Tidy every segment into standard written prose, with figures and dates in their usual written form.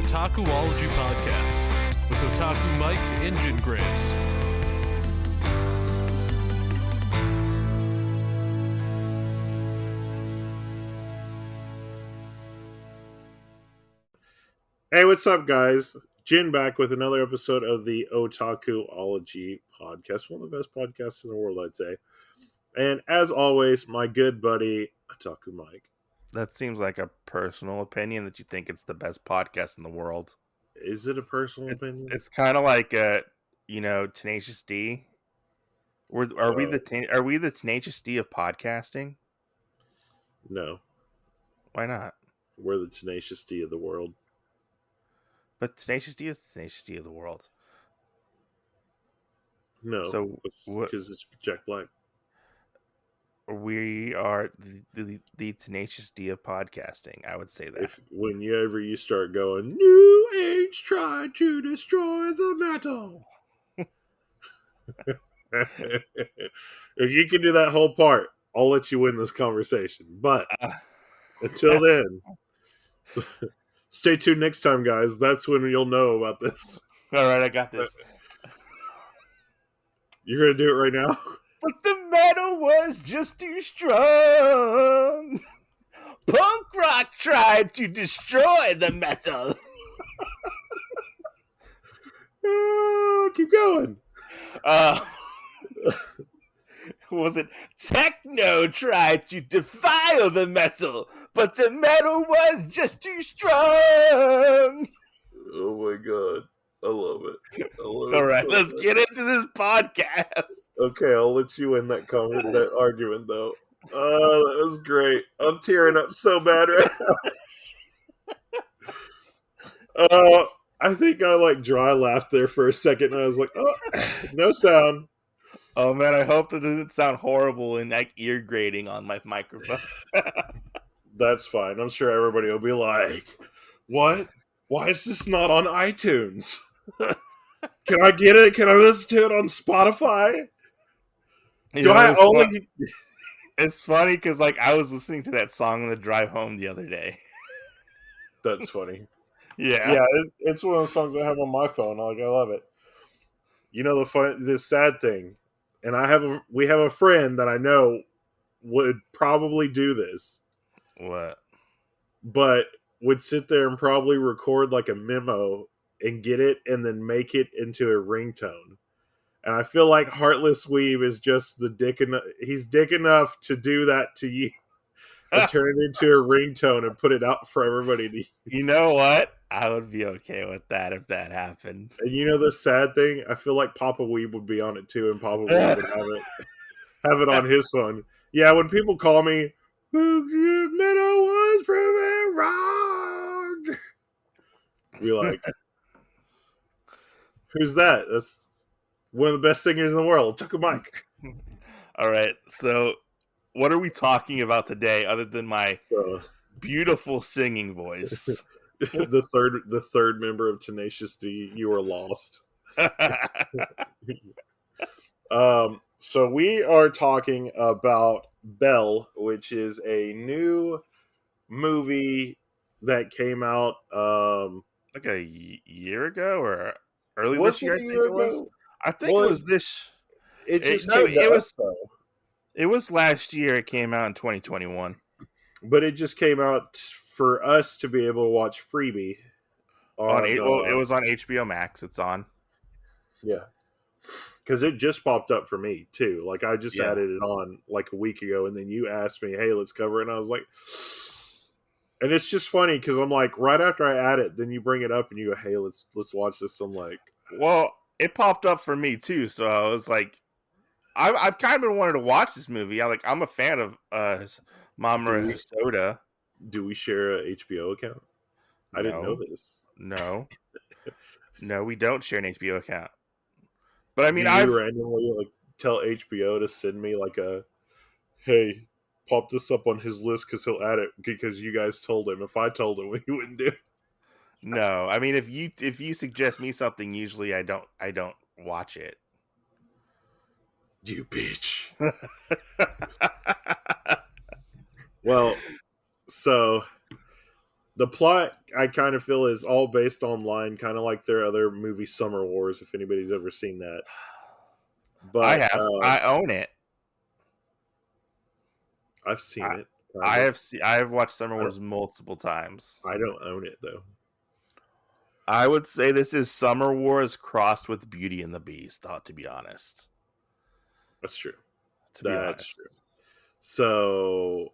Otakuology Podcast with Otaku Mike and Jin Graves. Hey, what's up, guys? Jin back with another episode of the Otakuology Podcast, one of the best podcasts in the world, I'd say. And as always, my good buddy, Otaku Mike. That seems like a personal opinion that you think it's the best podcast in the world. Is it a personal opinion? It's kind of like Tenacious D. Are we the Tenacious D of podcasting? No. Why not? We're the Tenacious D of the world. But Tenacious D is the Tenacious D of the world. No. So because it's Jack Black. We are the Tenacious D of podcasting. I would say that. Whenever you start going, New Age tried to destroy the metal. If you can do that whole part, I'll let you win this conversation. But until then, stay tuned next time, guys. That's when you'll know about this. All right, I got this. You're going to do it right now? But the metal was just too strong. Punk rock tried to destroy the metal. Keep going. Was it techno tried to defile the metal, but the metal was just too strong. Oh my god. I love it. All right, let's get into this podcast. Okay, I'll let you win that that argument, though. Oh, that was great. I'm tearing up so bad right now. I think I dry laughed there for a second, and I was like, oh, no sound. Oh man, I hope that doesn't sound horrible and ear grating on my microphone. That's fine. I'm sure everybody will be like, what? Why is this not on iTunes? Can I get it? Can I listen to it on Spotify? It's funny because I was listening to that song on the drive home the other day. That's funny. Yeah, it's one of those songs I have on my phone. I love it. You know the sad thing, and we have a friend that I know would probably do this. What? But would sit there and probably record a memo and get it and then make it into a ringtone. And I feel like Heartless Weeb is just he's dick enough to do that to you and turn it into a ringtone and put it out for everybody to use. You know what? I would be okay with that if that happened. And you know the sad thing? I feel like Papa Weeb would be on it too, and Papa Weeb would have it on his phone. Yeah, when people call me, Minnow was proven wrong. Be like, who's that? That's one of the best singers in the world. Otaku Mike. All right, so what are we talking about today other than my beautiful singing voice? the third member of Tenacious D, you are lost. So we are talking about Belle, which is a new movie that came out like a year ago or early was this year. I think it was this. It was last year. It came out in 2021, but it just came out for us to be able to watch Freebie. It was on HBO Max. It's on. Yeah. Because it just popped up for me, too. I just added it on a week ago, and then you asked me, hey, let's cover it. And I was like... And it's just funny, because I'm like, right after I add it, then you bring it up, and you go, hey, let's watch this. I'm like... Well, it popped up for me, too, so I was like... I've kind of been wanting to watch this movie. I'm a fan of Mamoru Hosoda. Do we share a HBO account? I didn't know this. No. No, we don't share an HBO account. But I mean, I randomly tell HBO to send me hey, pop this up on his list because he'll add it because you guys told him. If I told him, he wouldn't do it. No, I mean, if you suggest me something, usually I don't watch it. You bitch. Well, so The plot, I kind of feel, is all based online, kind of like their other movie, Summer Wars, if anybody's ever seen that. I But have. I own it. I've seen I, it, I kind of. have. I have watched Summer I don't, Wars multiple times. I don't own it, though. I would say this is Summer Wars crossed with Beauty and the Beast. To be honest. That's true. To be That's honest. true. So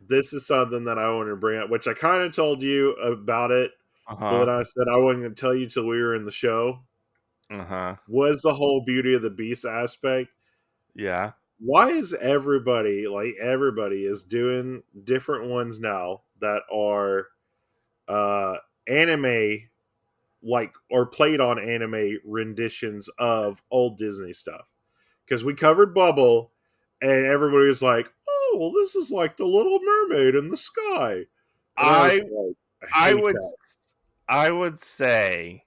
this is something that I wanted to bring up, which I kind of told you about it, Uh but then huh. I said I wasn't going to tell you till we were in the show. Uh huh. Was the whole Beauty of the Beast aspect? Yeah. Why is everybody, like everybody, is doing different ones now that are anime, like, or played on anime renditions of old Disney stuff? Because we covered Bubble, and everybody was like, "Oh, well, this is like the Little Mermaid in the sky," and I I was like, "I I hate would that." I would say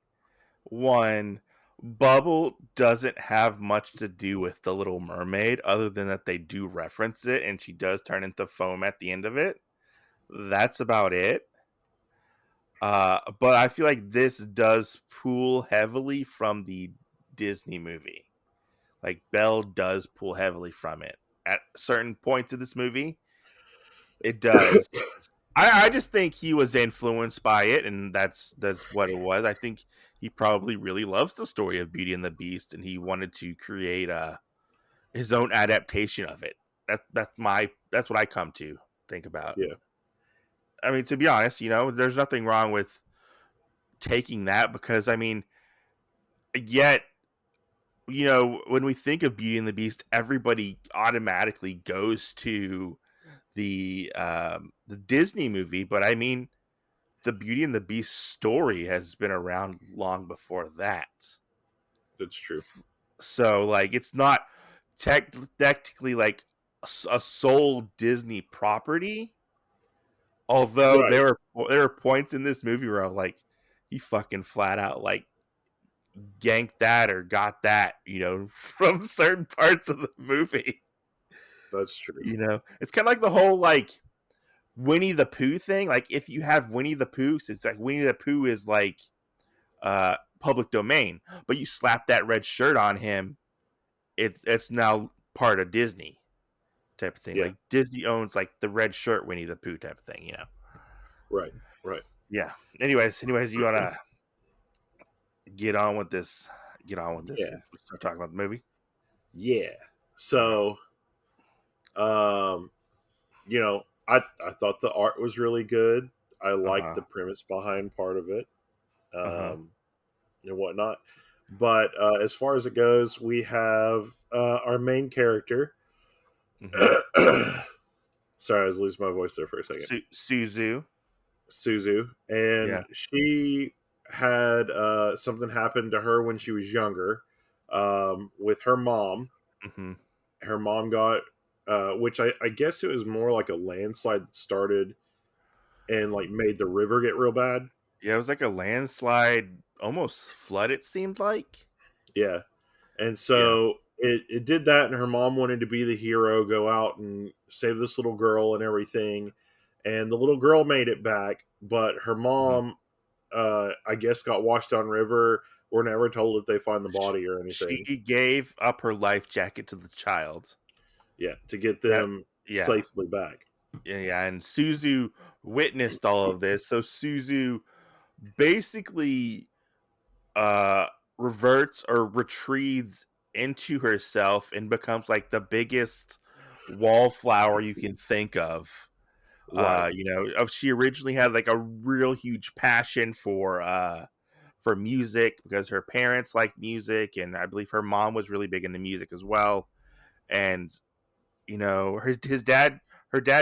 one, Bubble doesn't have much to do with the Little Mermaid other than that they do reference it and she does turn into foam at the end of it. That's about it. But I feel like this does pull heavily from the Disney movie. Like Belle does pull heavily from it. At certain points of this movie, it does. I just think he was influenced by it, and that's what it was. I think he probably really loves the story of Beauty and the Beast, and he wanted to create his own adaptation of it. That's what I come to think about. Yeah, I mean, to be honest, there's nothing wrong with taking that because I mean, yet when we think of Beauty and the Beast, everybody automatically goes to the Disney movie, but I mean the Beauty and the Beast story has been around long before that. that's true. So like it's not technically like a sole Disney property. Although Right. there are points in this movie where I'm like, he fucking flat out like ganked that or got that, from certain parts of the movie. That's true. It's kind of like the whole like Winnie the Pooh thing. Like if you have Winnie the Pooh, it's like Winnie the Pooh is like public domain, but you slap that red shirt on him, it's now part of Disney type of thing. Yeah. Like Disney owns like the red shirt Winnie the Pooh type of thing. Right. Right. Yeah. Anyways, you wanna get on with this? Get on with this Yeah. and start talking about the movie. Yeah. All right. So, um, I thought the art was really good. I Uh liked huh. the premise behind part of it, Uh huh. and whatnot. But as far as it goes, we have our main character. Mm-hmm. Sorry, I was losing my voice there for a second. Suzu. Suzu, and Yeah. she had something happen to her when she was younger, with her mom. Mm-hmm. Her mom got, which I guess it was more like a landslide that started and like made the river get real bad. Yeah, it was like a landslide, almost flood. It seemed like. Yeah, and Yeah. so it did that, and her mom wanted to be the hero, go out and save this little girl and everything. And the little girl made it back, but her Mm-hmm. mom, I guess, got washed down river. We're never told if they find the body or She anything. gave up her life jacket to the child. Yeah, to get That them yeah, safely back. yeah, and Suzu witnessed all of this. So Suzu basically uh reverts or retreats into herself and becomes like the biggest wallflower you can think of. Right. She originally had like a real huge passion for music because her parents liked music and I believe her mom was really big into music as well. And her dad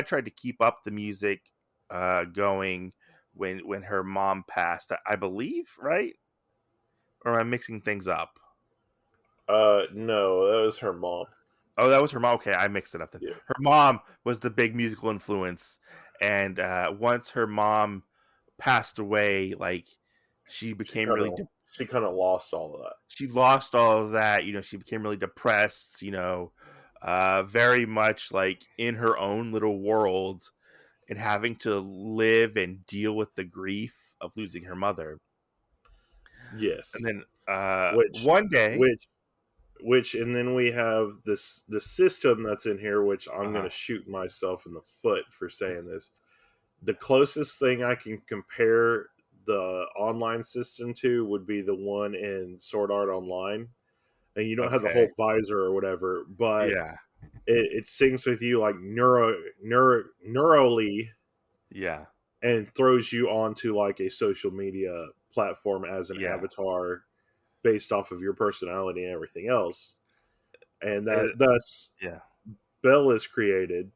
tried to keep up the music going when her mom passed, I believe, right? Or am I mixing things up? No, that was her mom. Oh, that was her mom. Okay, I mixed it up then. Yeah, Her mom was the big musical influence, and once her mom passed away, like she she became kind really of she kind of lost all of that. she lost all of that. She became really depressed. Very much like in her own little world, and having to live and deal with the grief of losing her mother. Yes. And then Which one day, which and then we have the system that's in here, which I'm uh gonna shoot myself in the foot for saying this. The closest thing I can compare the online system to would be the one in Sword Art Online. And you don't have the okay, whole visor or whatever, but yeah, it syncs with you like neurally yeah, and throws you onto like a social media platform as an yeah, avatar based off of your personality and everything else. And that it, thus yeah. Belle is created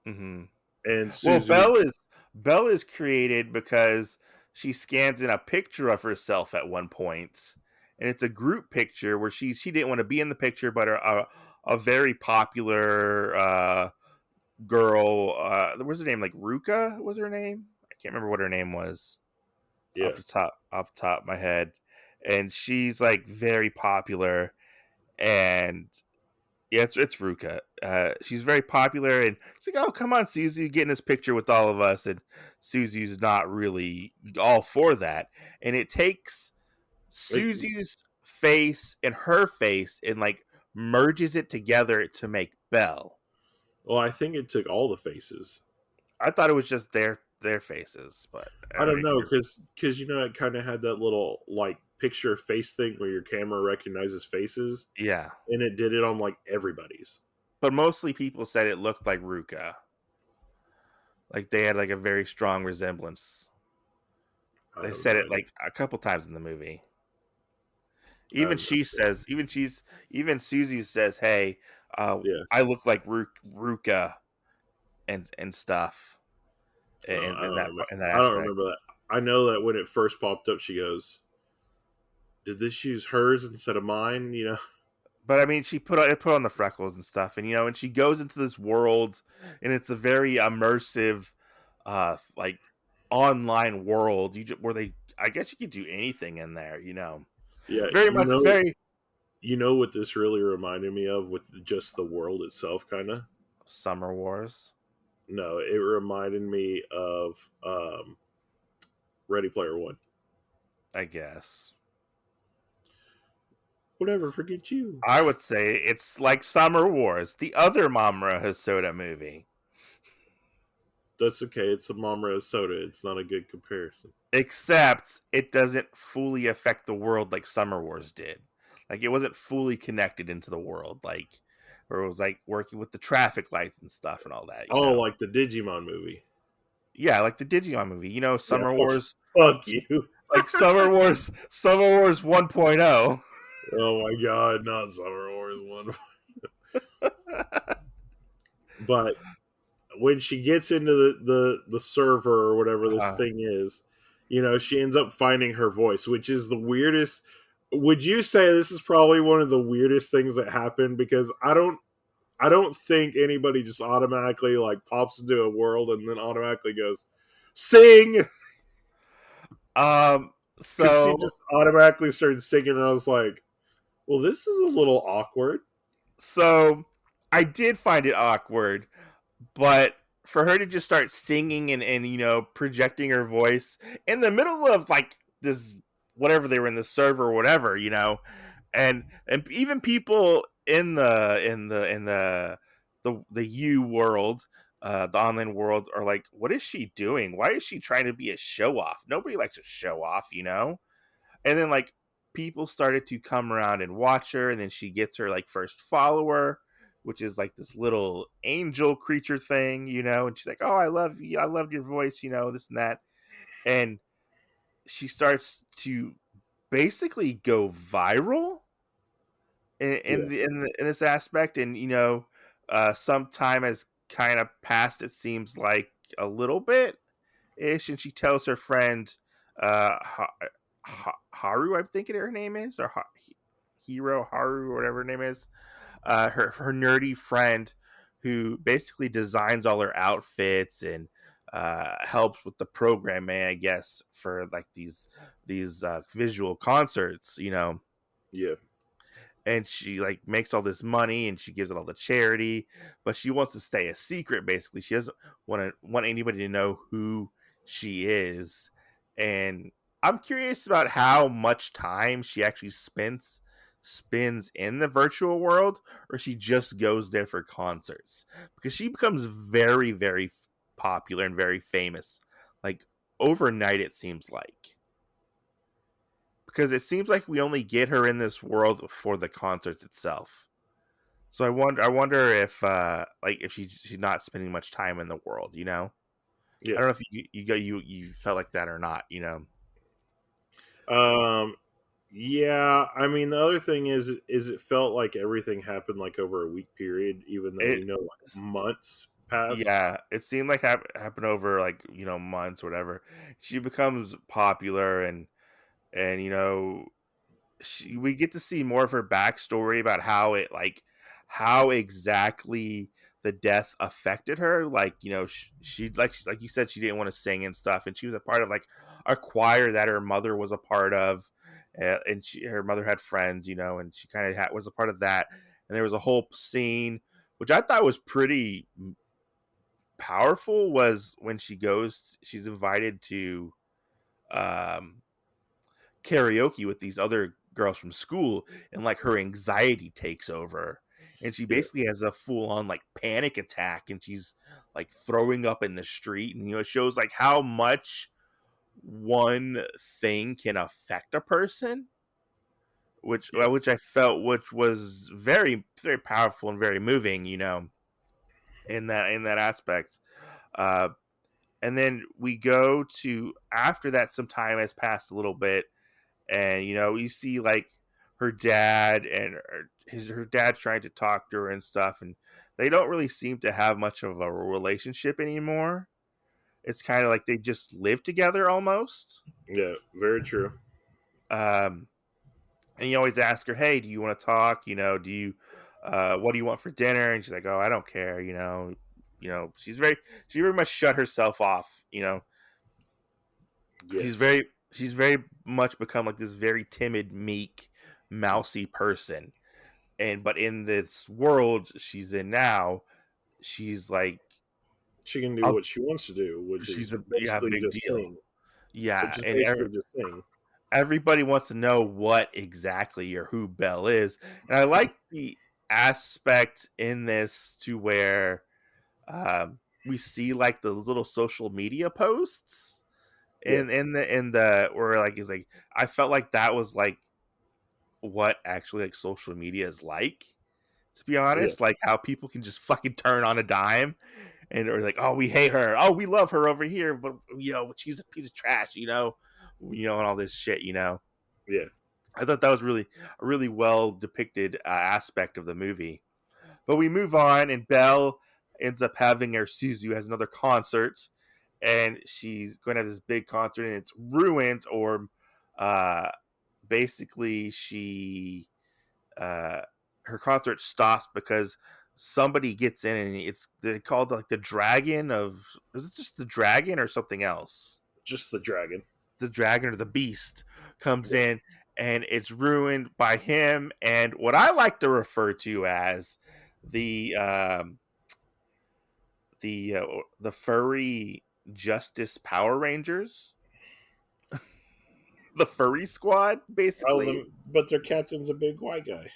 hmm and Well, Suzu. Belle is created because she scans in a picture of herself at one point, and it's a group picture where she didn't want to be in the picture, but a very popular girl. What was her name? Like Ruka was her name. I can't remember what her name was Yeah. off the top of my head. And she's like very popular, and yeah, it's Ruka. She's very popular, and she's like, "Oh, come on, Suzu, get in this picture with all of us." And Suzu's not really all for that, and it takes It, Suzu's face and her face and like merges it together to make Belle. well, I think it took all the faces. I thought it was just their faces, but I don't if know you're, because you know it kind of had that little like picture face thing where your camera recognizes faces, yeah, and it did it on like everybody's. but mostly people said it looked like Ruka, like they had like a very strong resemblance. I They have said no it idea. like a couple times in the movie. I Even have no she idea. says, even Suzu says, "Hey, Yeah. I look like Ruka and stuff I don't remember. in that I don't aspect." remember that. I know that when it first popped up, she goes, "Did this use hers instead of mine?" You know. But I mean, it put on the freckles and stuff, and and she goes into this world, and it's a very immersive, like online world. Where they, I guess you could do anything in there. Yeah. Very much, very You know what this really reminded me of with just the world itself, kind of. Summer Wars, No, it reminded me of Ready Player One. I guess. Whatever, forget you. I would say it's like Summer Wars, the other Mamoru Hosoda movie. That's okay. It's a Mamoru soda. It's not a good comparison. Except it doesn't fully affect the world like Summer Wars did. Like it wasn't fully connected into the world, like where it was like working with the traffic lights and stuff and all Oh, like the Digimon movie. Yeah, like the Digimon movie. Yeah, Summer Wars, fuck you. like Summer Wars 1.0. Oh my god, not Summer Wars one. But when she gets into the server or whatever this Uh, thing is, you know, she ends up finding her voice, which is the weirdest. Would you say this is probably one of the weirdest things that happened? Because I don't think anybody just automatically like pops into a world and then automatically goes sing, um because she so just automatically started singing, and I was like, well, this is a little awkward. so I did find it awkward, but for her to just start singing and projecting her voice in the middle of like this whatever they were in the server or whatever, and even people in the U world, the online world, are like, what is she doing? Why is she trying to be a show off? Nobody likes a show off. And then like people started to come around and watch her, and then she gets her like first follower, which is like this little angel creature thing. And she's like, "Oh, I love you. I loved your voice, this and that." And she starts to basically go viral Yeah, in this aspect, and some time has kind of passed. It seems like a little bit ish, and she tells her friend, Haru, I think her name is, or Hiro Haru, or whatever her name is, her nerdy friend who basically designs all her outfits and helps with the programming, I guess, for like these visual concerts. yeah. and she like makes all this money and she gives it all to charity, but she wants to stay a secret. Basically, she doesn't want anybody to know who she is. And I'm curious about how much time she actually spends in the virtual world, or she just goes there for concerts, because she becomes very, very popular and very famous, like overnight, it seems like, because it seems like we only get her in this world for the concerts itself. So I wonder if like if she's not spending much time in the world, you know. I Yeah. don't know if you felt like that or not, you know. Um, yeah, I mean the other thing is it felt like everything happened like over a week period, even though It like months passed. Yeah, it seemed like happened over like, you know, months or whatever. She becomes popular, and you know, we get to see more of her backstory about how exactly the death affected her. Like, you know, she like you said, she didn't want to sing and stuff, and she was a part of like a choir that her mother was a part of, and her mother had friends, you know, and she kind of was a part of that. And there was a whole scene which I thought was pretty powerful, was when she's invited to um karaoke with these other girls from school, and like her anxiety takes over, and she Yeah, basically has a full on like panic attack, and she's like throwing up in the street. And you know, it shows like how much one thing can affect a person, yeah, which I felt, which was very, very powerful and very moving, you know, in that aspect. uh and then we go to, after that, some time has passed a little bit, and you know, you see like her dad, and her dad's trying to talk to her and stuff, and they don't really seem to have much of a relationship anymore. It's kind of like they just live together almost. yeah. Very true. um and you always ask her, hey, do you want to talk, you know, do you what do you want for dinner? And she's like, oh, I don't care, you know. You know, she very much shut herself off, you know. she's Yes, very she's very much become like this very timid, meek, mousy person. And but in this world she's in now, she's like she can do a, what she wants to do, which she's is a, yeah, basically big just deal. sing. Yeah, Which is and basically just sing. everybody wants to know what exactly or who Belle is. And I like the aspect in this to where we see like the little social media posts, Yeah, in the where like it's like, I felt like that was like what actually like social media is like, to be yeah, honest. Like how people can just fucking turn on a dime, and or like, oh, we hate her, oh, we love her over here, but you know, she's a piece of trash, you know, and all this shit, you know. yeah, I thought that was really a really well depicted aspect of the movie. But we move on, and Belle ends up having her Suzu has another concert, and she's going to have this big concert, and it's ruined, or uh, basically she uh, her concert stops because somebody gets in, and they're called like the dragon of, is it just the dragon or something else? just the dragon. The dragon or the beast comes Yeah. in, and it's ruined by him and what I like to refer to as the the furry Justice Power Rangers, the furry squad, basically. But their captain's a big white guy.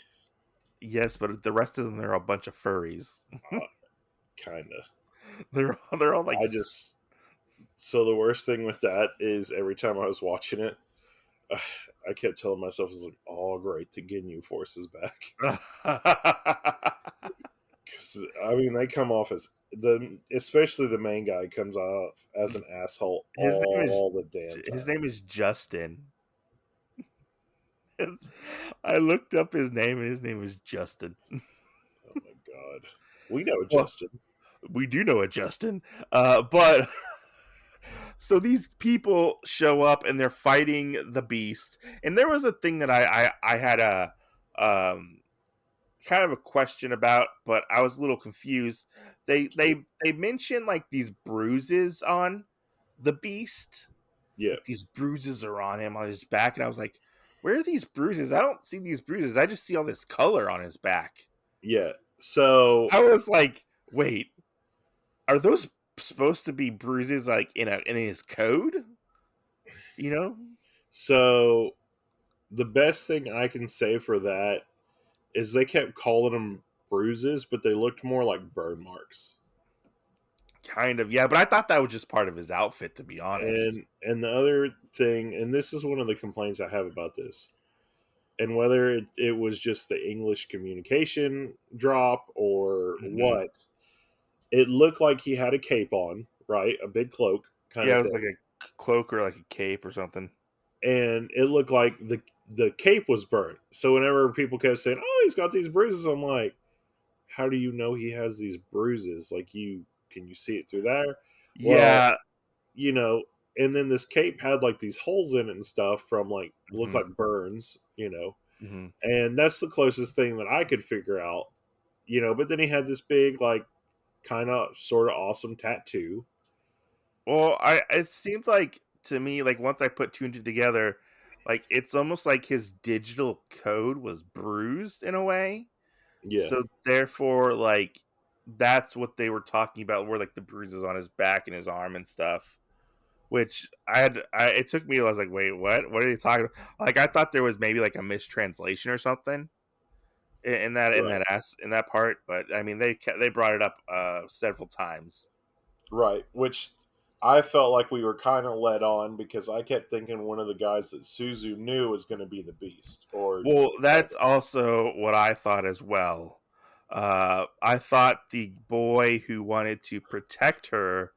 Yes, but the rest of them are a bunch of furries. Kinda. They're all like I just So the worst thing with that is every time I was watching it, I kept telling myself, "I was like, oh great, the Ginyu Force is back." Because I mean, they come off as especially the main guy comes off as an asshole his name is all the damn his time. name is Justin. I looked up his name, and his name is Justin. Oh my god, we know Well, Justin. we do know a Justin, but so these people show up, and they're fighting the beast. And there was a thing that I had a um kind of a question about, but I was a little confused. They mentioned like these bruises on the beast, Yeah, like these bruises are on him, on his back, and I was like, Where are these bruises? I don't see these bruises. I just see all this color on his back. Yeah. So I was like, wait, are those supposed to be bruises like in his code? You know? so the best thing I can say for that is they kept calling them bruises, but they looked more like burn marks. Kind of, yeah, but I thought that was just part of his outfit, to be honest. And the other thing, and this is one of the complaints I have about this, and whether it was just the English communication drop or Hmm. what, it looked like he had a cape on, right? A big cloak kind Yeah, of it was like thing. a cloak or like a cape or something. And it looked like the cape was burnt. So whenever people kept saying, "Oh, he's got these bruises," I'm like, "How do you know he has these bruises? Like, you can you see it through there?" Well, Yeah. you know, and then this cape had like these holes in it and stuff from like look Hmm. like burns, you know. Hmm. And that's the closest thing that I could figure out, you know. But then he had this big, like, kind of sort of awesome tattoo. Well, I it seemed like to me, like once I put two and two together, like it's almost like his digital code was bruised in a way. Yeah, So therefore, like that's what they were talking about, were like the bruises on his back and his arm and stuff. Which it took me. I was like, wait, what? What are they talking about? Like I thought there was maybe like a mistranslation or something right, in that part. But I mean, they brought it up several times. right. Which I felt like we were kind of led on because I kept thinking one of the guys that Suzu knew was going to be the Beast or Well, that's Dragon. also what I thought as well. I thought the boy who wanted to protect her,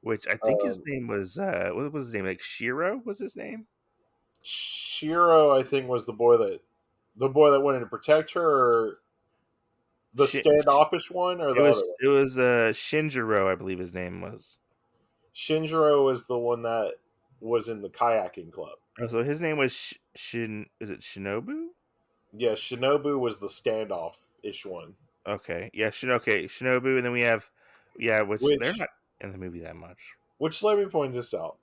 which I think his Um, name was what was his name? Like Shiro was his name? Shiro, I think, was the boy that wanted to protect her, or the Shi Sh standoffish one, or the other one. it was Shinjiro, I believe his name was. Shinjiro was the one that was in the kayaking club. Oh, so his name was Shin. Is it Shinobu? Yeah, Shinobu was the standoff-ish one. Okay, yeah, okay, Shinobu, and then we have, yeah, which they're Which, not in the movie that much. let me point this out.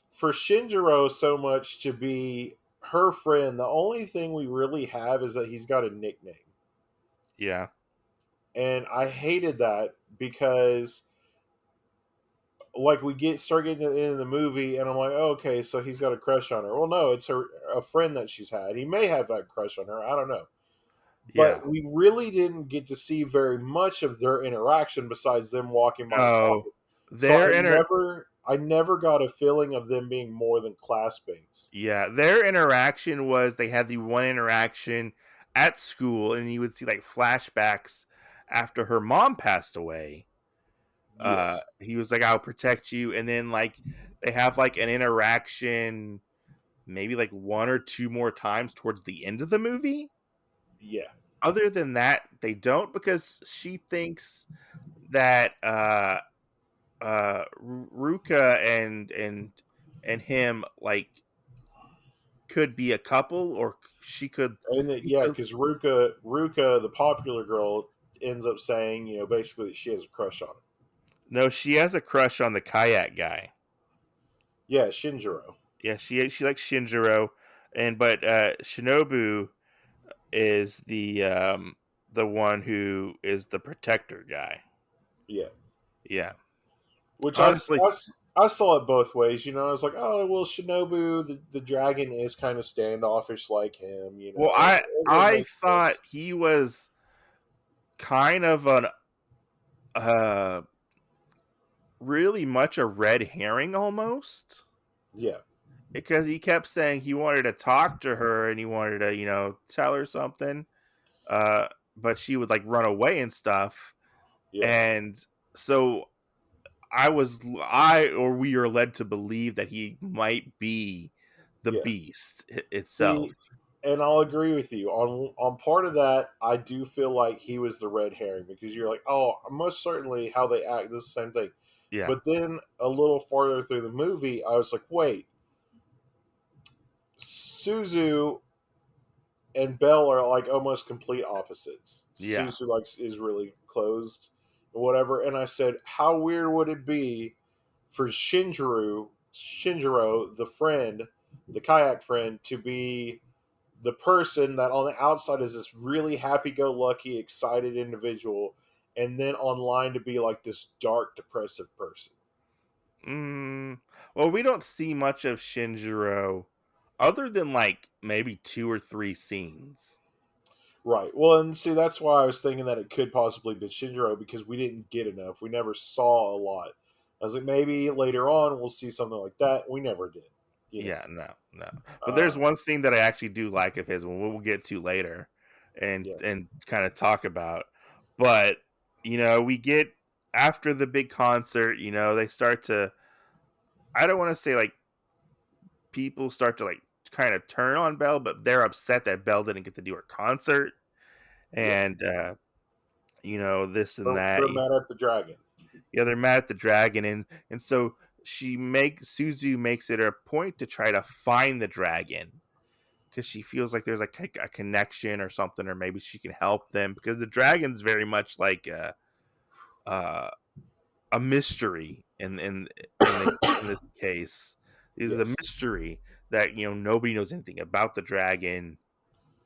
For Shinjiro so much to be her friend, the only thing we really have is that he's got a nickname. Yeah, And I hated that because like we start getting to the end of the movie and I'm like, oh, okay, so he's got a crush on her. Well, no, it's a friend that she's had. He may have had a crush on her. I don't know. yeah. But we really didn't get to see very much of their interaction besides them walking by and No, talking. So their inter I never got a feeling of them being more than classmates. yeah, their interaction was they had the one interaction at school, and you would see like flashbacks after her mom passed away. Yes. He was like, "I'll protect you," and then like they have like an interaction, maybe like one or two more times towards the end of the movie. Yeah. Other than that, they don't, because she thinks that Ruka and him like could be a couple, or she could And he yeah, could because Ruka, the popular girl, ends up saying, basically that she has a crush on him. no, she has a crush on the kayak guy. Yeah, Shinjiro. Yeah, she likes Shinjiro, and but Shinobu is the one who is the protector guy. Yeah. Yeah. Which Honestly, I saw it both ways. I was like, oh, well, Shinobu, the dragon, is kind of standoffish like him. well, It would I make thought sense. he was kind of an uh really much a red herring almost, Yeah. because he kept saying he wanted to talk to her and he wanted to, tell her something, uh but she would like run away and stuff. Yeah. And so we are led to believe that he might be the Yeah. beast itself. See, and I'll agree with you on part of that. I do feel like he was the red herring because you're like, oh, most certainly how they act. This is the same thing. Yeah. But then a little farther through the movie, I was like, wait, Suzu and Belle are like almost complete opposites. Yeah. Suzu like is really closed and whatever. And I said, how weird would it be for Shinjiro, the friend, the kayak friend, to be the person that on the outside is this really happy-go-lucky, excited individual, and then online to be like this dark, depressive person. Well, we don't see much of Shinjiro other than like maybe 2 or 3 scenes. Right. Well, and see, that's why I was thinking that it could possibly be Shinjiro, because we didn't get enough. We never saw a lot. I was like, maybe later on we'll see something like that. We never did. You know. Yeah, no. But there's Uh, one scene that I actually do like of his, when we'll get to later, and yeah. kind of talk about. But we get after the big concert. They start to. I don't want to say like people start to like kind of turn on Belle, but they're upset that Belle didn't get to do her concert, Yeah. and this and that. They're mad at the dragon. Yeah, they're mad at the dragon, and so Suzu makes it a point to try to find the dragon, because she feels like there's like a connection or something, or maybe she can help them, because the dragon's very much like uh, a mystery in this case. Is the Yes. mystery that nobody knows anything about the dragon.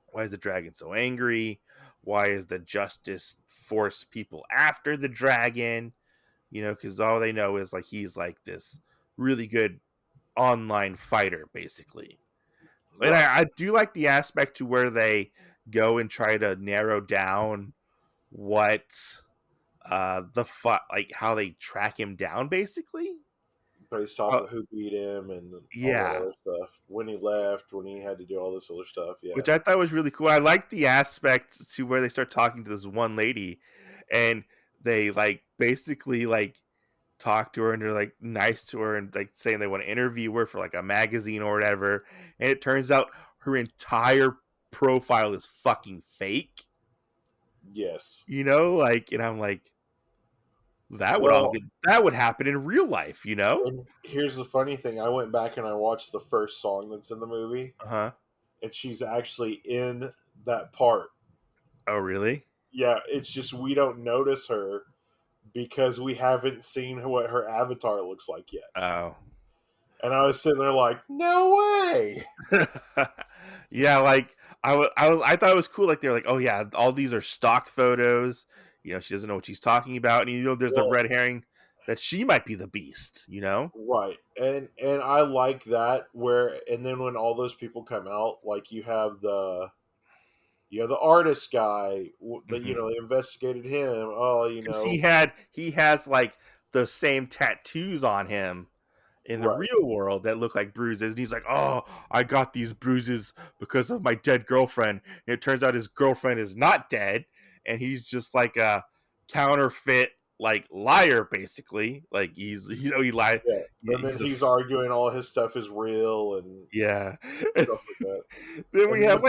Why is the dragon so angry? Why is the justice force people after the dragon? Because all they know is like he's like this really good online fighter, basically. And Right. I do like the aspect to where they go and try to narrow down what like how they track him down, basically. Based off of who beat him and all that Yeah, other stuff. When he left, when he had to do all this other stuff. Yeah. which I thought was really cool. I like the aspect to where they start talking to this one lady, and they like basically like talk to her, and they're like nice to her, and like saying they want to interview her for like a magazine or whatever. And it turns out her entire profile is fucking fake. Yes. Like, and I'm like, Well, that would happen in real life. and here's the funny thing. I went back and I watched the first song that's in the movie, Uh-huh. and she's actually in that part. Oh, really? Yeah, it's just we don't notice her because we haven't seen what her avatar looks like yet. Oh. And I was sitting there like, no way. Yeah, like I thought it was cool. Like they're like, oh yeah, all these are stock photos. She doesn't know what she's talking about, and there's a Well, red herring that she might be the beast. right. And I like that, where and then when all those people come out, like you have the artist guy that Mhm. they investigated him. Oh, Because he has like the same tattoos on him in the right. real world that look like bruises, and he's like, oh, I got these bruises because of my dead girlfriend. And it turns out his girlfriend is not dead, and he's just like a counterfeit like liar, basically. Like he's he lied. Yeah. And then He's a he's arguing all his stuff is real and yeah. stuff like that. Then And then we have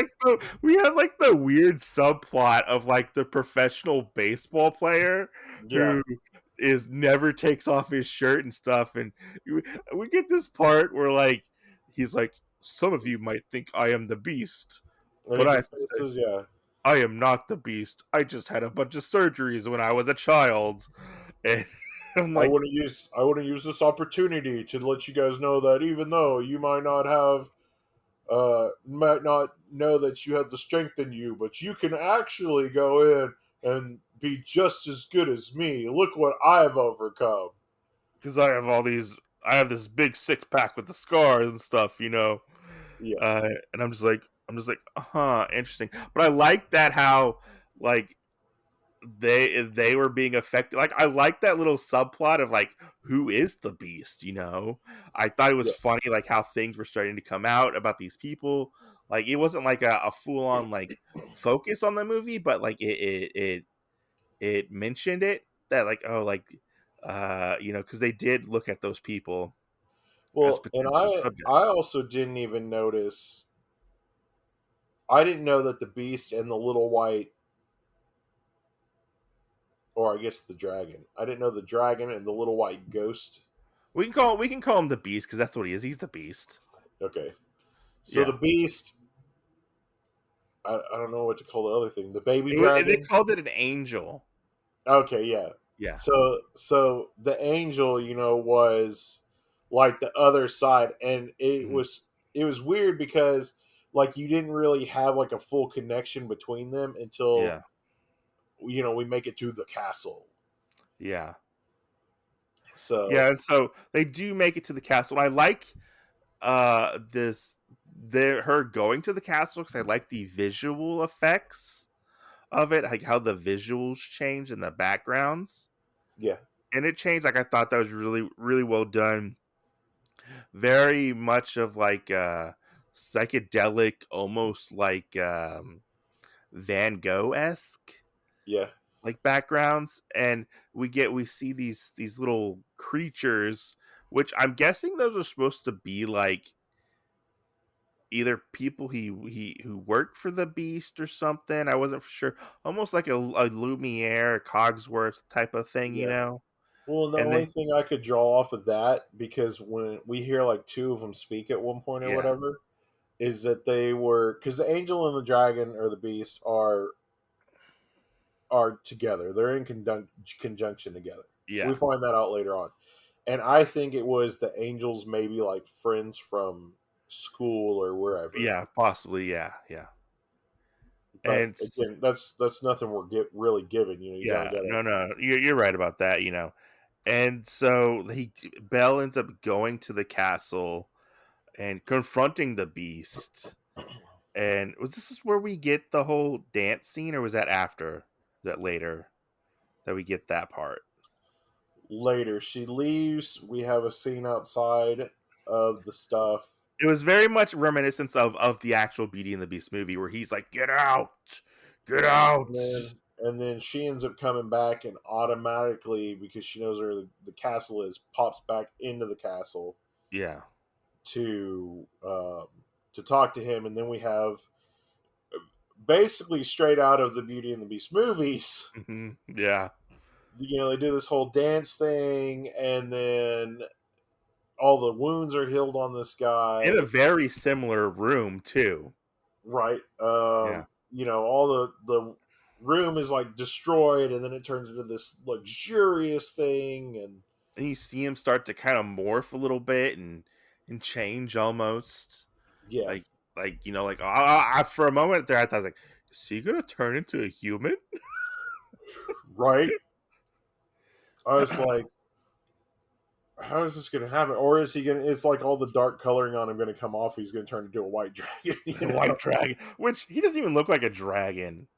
like the weird subplot of like the professional baseball player yeah. who is never takes off his shirt and stuff, and we get this part where like he's like, some of you might think I am the beast, And he but I have to say confesses, yeah. I am not the beast. I just had a bunch of surgeries when I was a child. And I'm like, I want to use this opportunity to let you guys know that even though you might not know that you have the strength in you, but you can actually go in and be just as good as me. Look what I've overcome. because I have this big 6-pack with the scars and stuff. Yeah. And I'm just like, interesting. But I like that how like they were being affected. Like I like that little subplot of like who is the beast. I thought it was Yeah. funny like how things were starting to come out about these people. Like it wasn't like a full on like focus on the movie, but like it mentioned it, that like, oh, like because they did look at those people as Well, and potential I subjects. also didn't even notice. I didn't know that the beast and the little white, or I guess the dragon. I didn't know the dragon and the little white ghost. We can call him the beast, because that's what he is. He's the beast. Okay. So the Yeah. beast, I don't know what to call the other thing. The baby They dragon. called it an angel. Okay, yeah. Yeah. So the angel, was like the other side, and it Mhm. was. it was weird because like you didn't really have like a full connection between them until Yeah. we make it to the castle. Yeah. So Yeah, and so they do make it to the castle. And I like this her going to the castle because I like the visual effects of it, like how the visuals change in the backgrounds. yeah, And it changed, like I thought that was really, really well done. Very much of like psychedelic, almost like Van Gogh-esque yeah, like backgrounds. And we see these little creatures, which I'm guessing those are supposed to be like either people he who work for the beast or something. I wasn't for sure. Almost like a Lumiere, Cogsworth type of thing, yeah. Well, and the And only they, thing I could draw off of that, because when we hear like two of them speak at one point or yeah, whatever, is that they were because the angel and the dragon or the beast are together. They're in conjunction together. yeah, We find that out later on, and I think it was the angels, maybe like friends from school or wherever. yeah, possibly, yeah, yeah. But And again, that's nothing we're really given. You kind of yeah, gotta. no, you're right about that. And so Belle ends up going to the castle and confronting the beast. And was this is where we get the whole dance scene, or was that after? That later that we get that part? Later, she leaves. We have a scene outside of the stuff. It was very much reminiscent of the actual Beauty and the Beast movie, where he's like, "Get out, get Yeah, out." and then she ends up coming back and automatically, because she knows where the castle is, pops back into the castle Yeah, to um, to talk to him, and then we have basically straight out of the Beauty and the Beast movies. yeah. They do this whole dance thing, and then all the wounds are healed on this In a guy, very similar room too. right? Yeah, All the room is like destroyed, and then it turns into this luxurious thing, and and you see him start to kind of morph a little bit and change almost. yeah, Like like for a moment there, I thought like, is he gonna turn into a human? right. I was like, how is this going to happen? Or is he going to? It's like all the dark coloring on him going to come off. He's going to turn into a white dragon. White dragon, which he doesn't even look like a dragon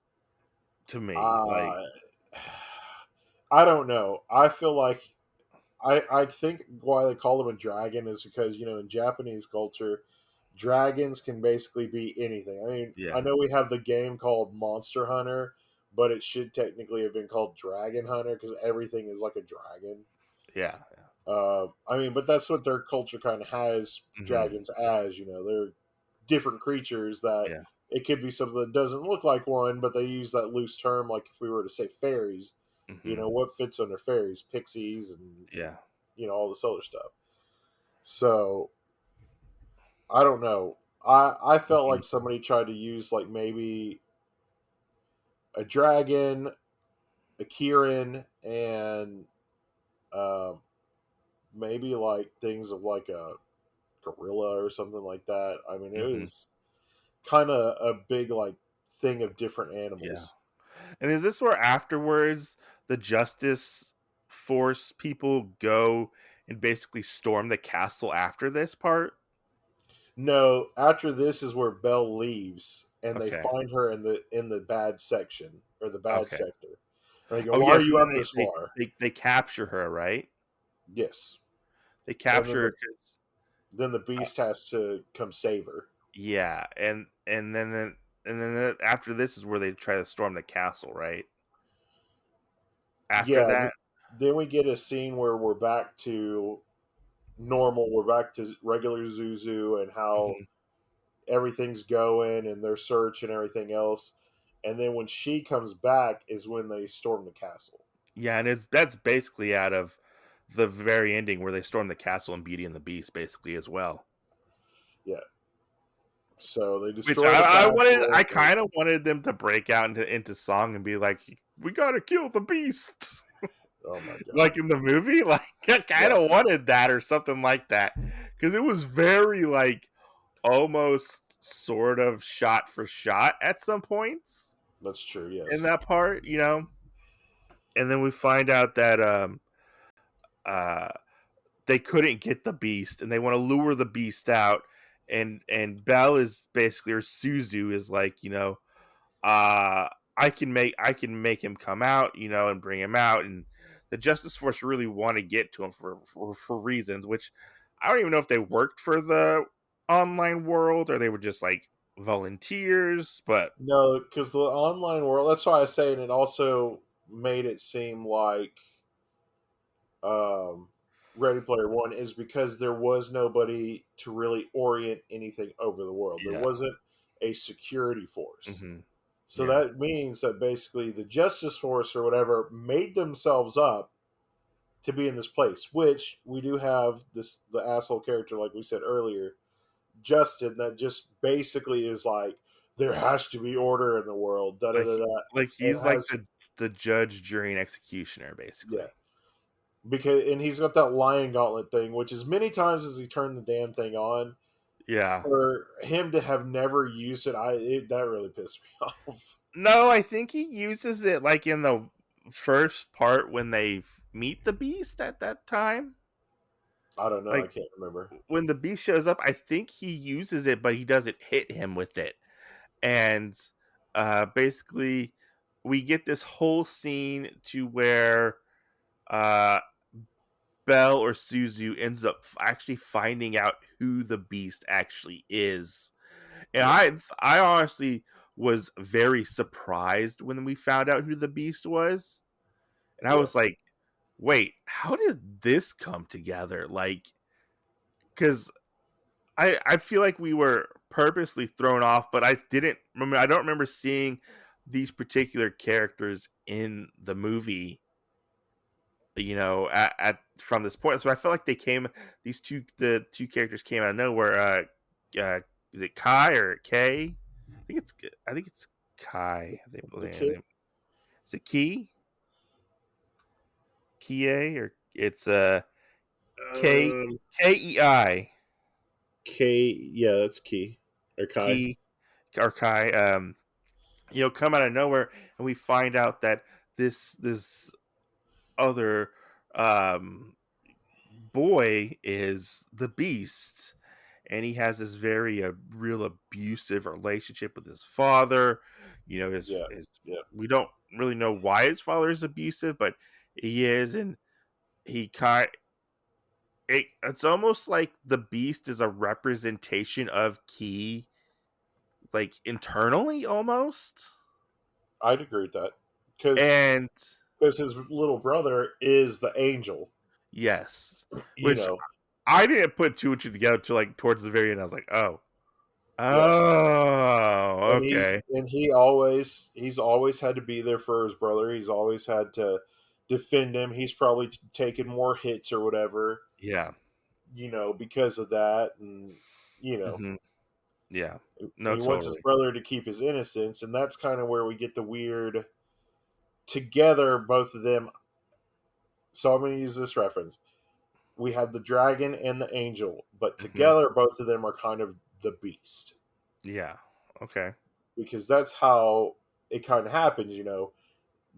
to me. Like, Uh, I don't know. I feel like I think why they call him a dragon is because in Japanese culture, dragons can basically be anything. I mean, I yeah, know we have the game called Monster Hunter, but it should technically have been called Dragon Hunter because everything is like a dragon. yeah, I mean, but that's what their culture kind of has hmm, dragons as. They're different creatures that yeah, it could be something that doesn't look like one, but they use that loose term. Like if we were to say fairies, hmm, what fits under fairies? Pixies and yeah, all this other stuff. So I don't know. I felt hmm, like somebody tried to use like maybe a dragon, a Kirin, and um, maybe like things of like a gorilla or something like that. I mean, it hmm, was kind of a big like thing of different yeah. animals. And is this where afterwards the Justice Force people go and basically storm the castle after this part? No, after this is where Belle leaves, and they Okay, find her in the bad section or the bad okay. sector. And they go, Oh "Why are yes, you and then up this far?" they capture her, right? Yes, They and then capture her the 'cause then the beast has to come save her. yeah, and then after this is where they try to storm the castle, right? After Yeah, that? then we get a scene where we're back to normal. We're back to regular Zuzu and how Mhm. everything's going and their search and everything else. And then when she comes back is when they storm the castle. Yeah, and that's basically out of the very ending where they storm the castle in Beauty and the Beast, basically as well. Yeah. So they Which destroy the I castle. kind of wanted them to break out into song and be like, "We gotta kill the beast," Oh my god. like in the movie. Like I kind Yeah. of wanted that or something like that because it was very like almost sort of shot for shot at some points That's true. in Yes. that part, and then we find out that uh they couldn't get the beast and they want to lure the beast out, and Belle is basically, or Suzu is like, uh I can make him come out, and bring him out, and the Justice Force really want to get to him for reasons which I don't even know if they worked for the online world or they were just like volunteers, but No, because the online world. That's why I say, and it also made it seem like um, Ready Player One is because there was nobody to really orient anything over the world. There yeah. wasn't a security force. Hmm. So Yeah. that means that basically the Justice Force or whatever made themselves up to be in this place, which we do have the asshole character, like we said earlier, Justin, that just basically is like, there has to be order in the world, da da like da da. like It he's like has, the judge, jury, and executioner yeah, basically. because and he's got that lion gauntlet thing, which as many times as he turned the damn thing on, Yeah. for him to have never used it, that really pissed me off. No, I think he uses it like in the first part when they meet the beast at that time. I don't know, I Like can't remember. when the beast shows up, I think he uses it, but he doesn't hit him with it. And basically we get this whole scene to where uh Belle or Suzu ends up actually finding out who the beast actually is. And Yeah, I honestly was very surprised when we found out who the beast was. And I yeah, was like, "Wait, how did this come together?" Like, cuz I feel like we were purposely thrown off, but I don't remember seeing these particular characters in the movie, at from this point. So I felt like the two characters came out of nowhere. Is it Kai or K? I think it's Kai. the kid. Is it Key? Kie, or it's K Um, Kei. K, yeah, that's Key or Kai. Key or Kai. Come out of nowhere, and we find out that this other um boy is the beast, and he has this very real abusive relationship with his father. Yeah, his yeah. We don't really know why his father is abusive, but he is, and he kind it's almost like the beast is a representation of Key, like internally almost. I'd agree with that because And his little brother is the angel. yes, You which know, I didn't put two and two together till like towards the very end. I was like, yeah. oh, okay, And he's always had to be there for his brother. He's always had to defend him. He's probably taken more hits or whatever, yeah, because of that, and you know, hmm, yeah, no, he wants his totally, brother to keep his innocence, and that's kind of where we get the weird together, both of them. So I'm going to use this reference. We have the dragon and the angel, but hmm, together, both of them are kind of the beast, yeah, okay, because that's how it kind of happens.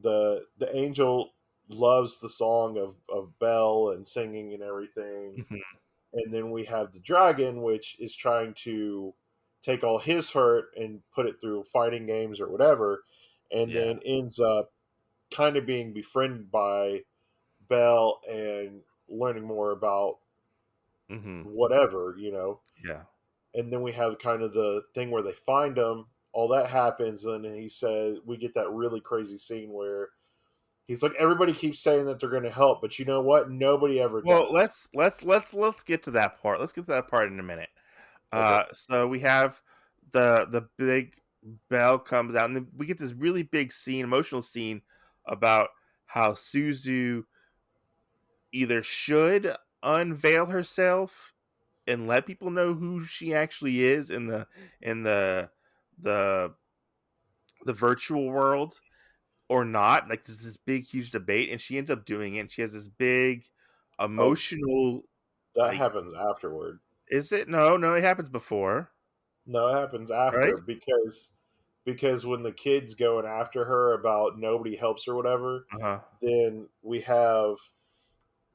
The angel loves the song of Belle and singing and everything, hmm, and then we have the dragon, which is trying to take all his hurt and put it through fighting games or whatever, and yeah, then ends up kind of being befriended by Belle and learning more about hmm, whatever. yeah. And then we have kind of the thing where they find him, all that happens, and then he says we get that really crazy scene where he's like, everybody keeps saying that they're going to help, but you know what? Nobody ever Well, does. let's get to that part. Let's get to that part in a minute. Okay. So we have the big Bell comes out, and then we get this really big scene, emotional scene about how Suzu either should unveil herself and let people know who she actually is in the the virtual world, or not. Like there's this big huge debate, and she ends up doing it. And she has this big Oh, emotional, that like, happens afterward. is it? No, no, it happens before. No, it happens after right? because when the kid's going after her about nobody helps or whatever, Uh-huh. then we have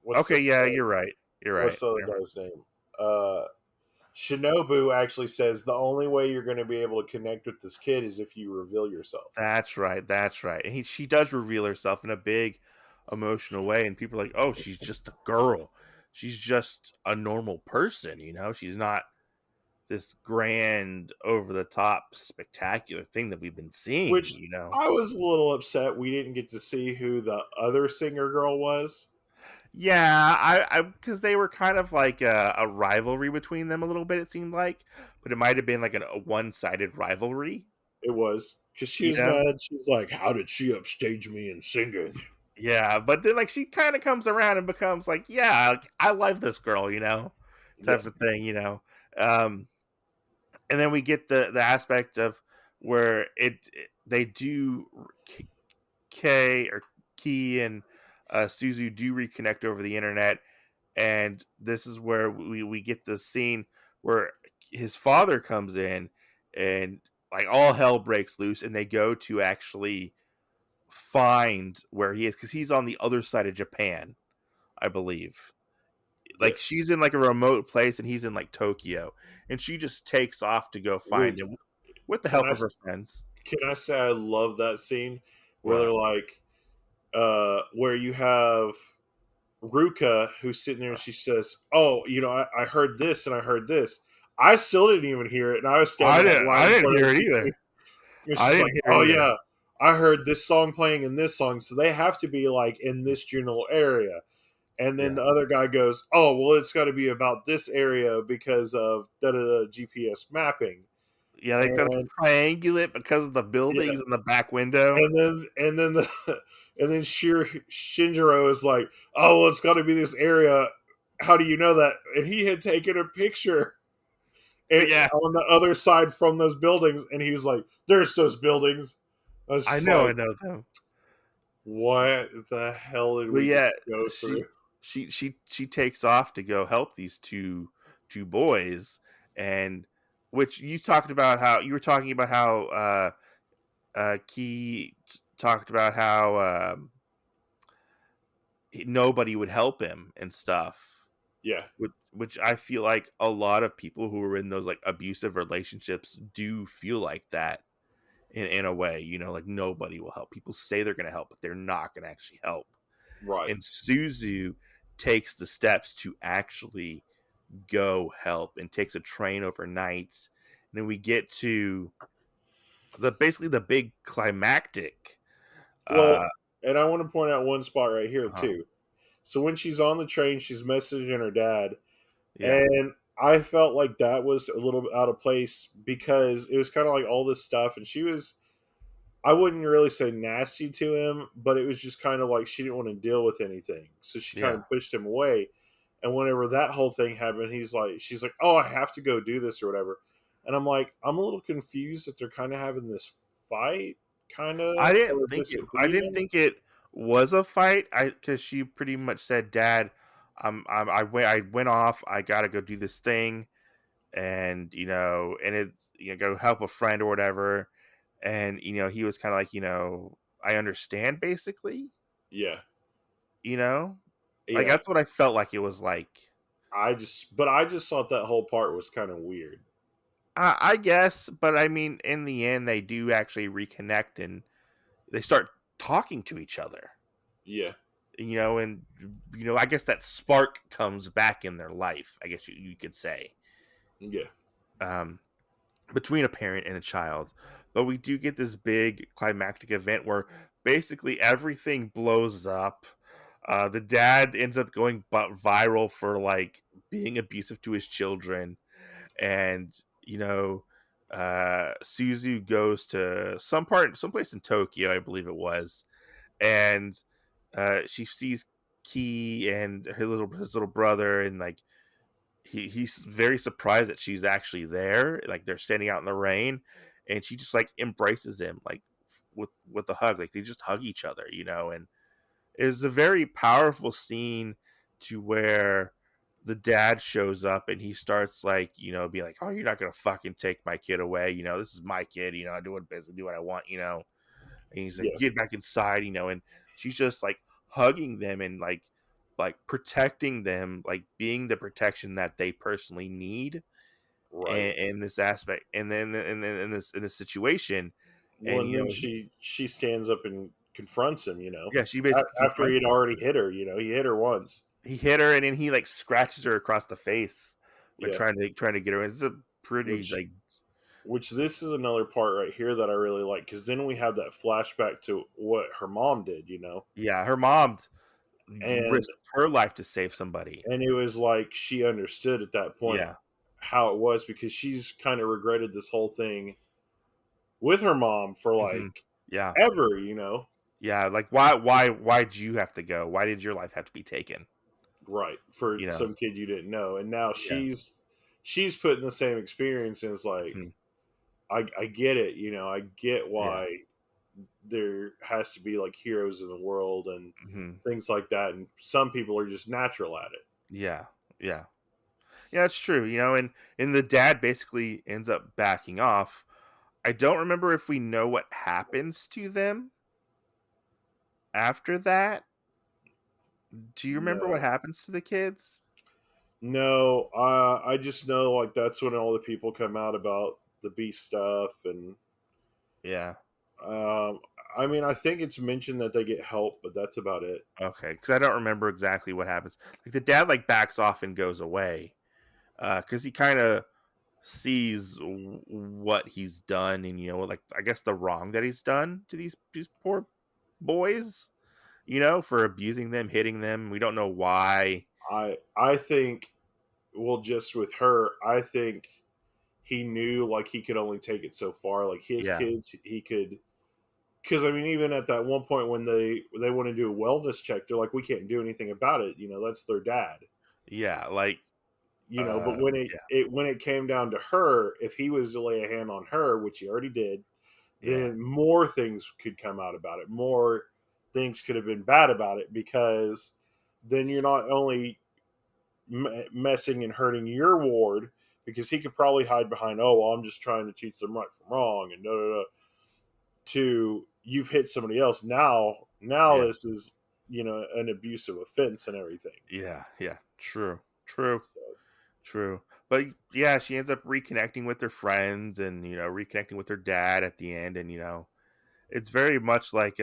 what's Okay, the yeah, you're right. You're right. what's the other guy's name? Uh, Shinobu actually says the only way you're going to be able to connect with this kid is if you reveal yourself. That's right. That's right. And she does reveal herself in a big emotional way, and people are like, "Oh, she's just a girl. She's just a normal person. She's not this grand, over the top, spectacular thing that we've been seeing." Which I was a little upset we didn't get to see who the other singer girl was. Yeah, I because they were kind of like a rivalry between them a little bit. It seemed like, but it might have been like a one-sided rivalry. It was because she You was know? mad. She was like, "How did she upstage me in singing?" Yeah, but then like she kind of comes around and becomes like, yeah, like, I love this girl, Yeah, type of thing. Um, and then we get the aspect of where they do K or Key and Suzu do reconnect over the internet, and this is where we get the scene where his father comes in, and like all hell breaks loose, and they go to actually find where he is because he's on the other side of Japan, I believe. yeah. Like she's in like a remote place and he's in like Tokyo, and she just takes off to go find Which him with the can help I of her friends. can I say I love that scene where they're What? like, where you have Ruka who's sitting there and she says, "Oh, I heard this and I heard this." I still didn't even hear it, and I was I standing like didn't. right I in didn't front of hear the it TV. either. And I she's didn't like, hear it "Oh either. yeah, I heard this song playing in this song, so they have to be like in this general area." And then Yeah, the other guy goes, "Oh, well, it's got to be about this area because of da da da GPS mapping." yeah. Like the And triangulate because of the yeah, buildings in the back window. and then and then Shinjiro is like, "Oh, well, it's got to be this area. How do you know that?" And he had taken a picture Yeah, on the other side from those buildings, and he was like, "There's those buildings." I was I just know. I like, know them. "What the hell did But we just yeah, go she through?" she takes off to go help these two boys, and which you talked about how you were talking about how Key talked about how nobody would help him and stuff. Yeah, Which I feel like a lot of people who are in those like abusive relationships do feel like that in a way. Like nobody will help. People say they're going to help, but they're not going to actually help. right. And Suzu takes the steps to actually go help and takes a train overnight. And then we get to the basically the big climactic. Well, Uh, and I want to point out one spot right here uh too. So when she's on the train, she's messaging her dad, yeah, and I felt like that was a little bit out of place because it was kind of like all this stuff, and she was. I wouldn't really say nasty to him, but it was just kind of like she didn't want to deal with anything, so she kind yeah. of pushed him away. And whenever that whole thing happened, she's like, "Oh, I have to go do this or whatever," and I'm like, I'm a little confused that they're kind of having this fight, kind of or I didn't disagreement. think it was a fight. Because she pretty much said, "Dad, I went off. I got to go do this thing." And and it's go help a friend or whatever, and he was kind of like, I understand, basically. Yeah, you know like yeah. that's what I felt like it was like. I just thought that whole part was kind of weird. I guess, but I mean, in the end they do actually reconnect and they start talking to each other. Yeah, And I guess that spark comes back in their life, I guess you could say. yeah. um between a parent and a child. But we do get this big climactic event where basically everything blows up. The dad ends up going viral for like being abusive to his children, and Suzu goes to someplace in Tokyo, I believe it was, and she sees Key and his little brother, and like he's very surprised that she's actually there. Like they're standing out in the rain, and she just like embraces him like with a hug. Like they just hug each other. And it's a very powerful scene to where the dad shows up and he starts like, be like, "Oh, you're not gonna fucking take my kid away. This is my kid. I do what business, do what I want. And he's like, Yeah, "Get back inside. And she's just like hugging them and like protecting them, like being the protection that they personally need right. in this aspect. And then in this situation, Well, and and then she stands up and confronts him. yeah, she basically After he confronts had him. already hit her. He hit her once. He hit her, and then he like scratches her across the face when Yeah, trying to get her. It's a pretty which like which this is another part right here that I really like because then we have that flashback to what her mom did. yeah, her mom And risked her life to save somebody. it was like she understood at that point Yeah. how it was because she's kind of regretted this whole thing with her mom for Hmm. like Yeah. ever. Yeah. Like why'd you have to go? Why did your life have to be taken? Right, for You know? some kid you didn't know, and now Yeah. she's put in the same experience, and it's like Mhm. I get it. I get Yeah. why there has to be like heroes in the world and Hmm. things like that, and some people are just natural at it. Yeah. Yeah. Yeah, it's true, and the dad basically ends up backing off. I don't remember if we know what happens to them after that. Do you remember what No, happens to the kids? no, I just know like that's when all the people come out about the beast stuff, and Yeah. um, I mean I think it's mentioned that they get help, but that's about it. Okay, because I don't remember exactly what happens. Like the dad like backs off and goes away, because he kind of sees what he's done, and like I guess the wrong that he's done to these poor boys, for abusing them, hitting them. We don't know why. I think, well, just with her, I think he knew like he could only take it so far. Like his Yeah, kids, he could, because I mean, even at that one point when they want to do a wellness check, they're like, we can't do anything about it. That's their dad. yeah, like But when yeah, it came down to her, if he was to lay a hand on her, which he already did, yeah, then more things could come out about it. More things could have been bad about it because then you're not only messing and hurting your ward because he could probably hide behind, oh, well, I'm just trying to teach them right from wrong and da da da. To you've hit somebody else now yeah, this is an abusive offense and everything. yeah, yeah. True, true, So, true. But yeah, she ends up reconnecting with her friends and reconnecting with her dad at the end, and it's very much like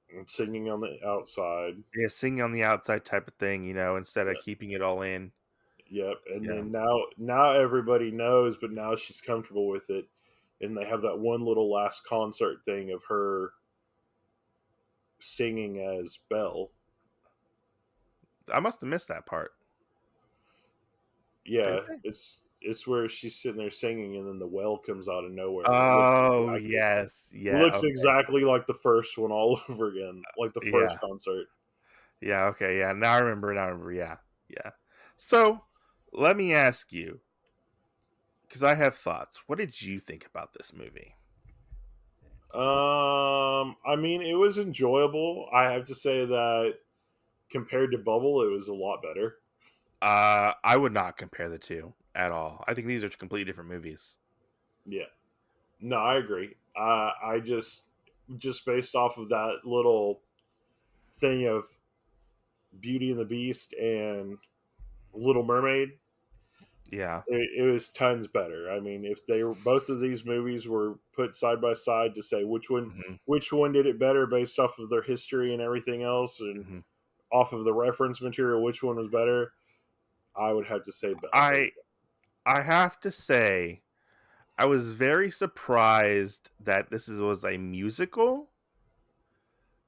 and singing on the outside. yeah, singing on the outside type of thing, instead of Yeah. keeping it all in. Yep. And Yeah. then now everybody knows, but now she's comfortable with it. And they have that one little last concert thing of her singing as Belle. I must have missed that part. Yeah, Did they? it's where she's sitting there singing, and then the well comes out of nowhere, and Oh, yes. it Yeah, looks okay. exactly like the first one all over again, like the first Yeah. concert. Yeah, okay, yeah. Now I remember, yeah. Yeah. So, let me ask you, because I have thoughts. What did you think about this movie? I mean, it was enjoyable. I have to say that compared to Bubble, it was a lot better. I would not compare the two at all. I think these are completely different movies. Yeah, no, I agree. I just based off of that little thing of Beauty and the Beast and Little Mermaid, Yeah. it was tons better. I mean, if they were both of these movies were put side by side to say Hmm. which one did it better based off of their history and everything else, and Hmm. off of the reference material, which one was better? I would have to say Belle. I I have to say, I was very surprised that was a musical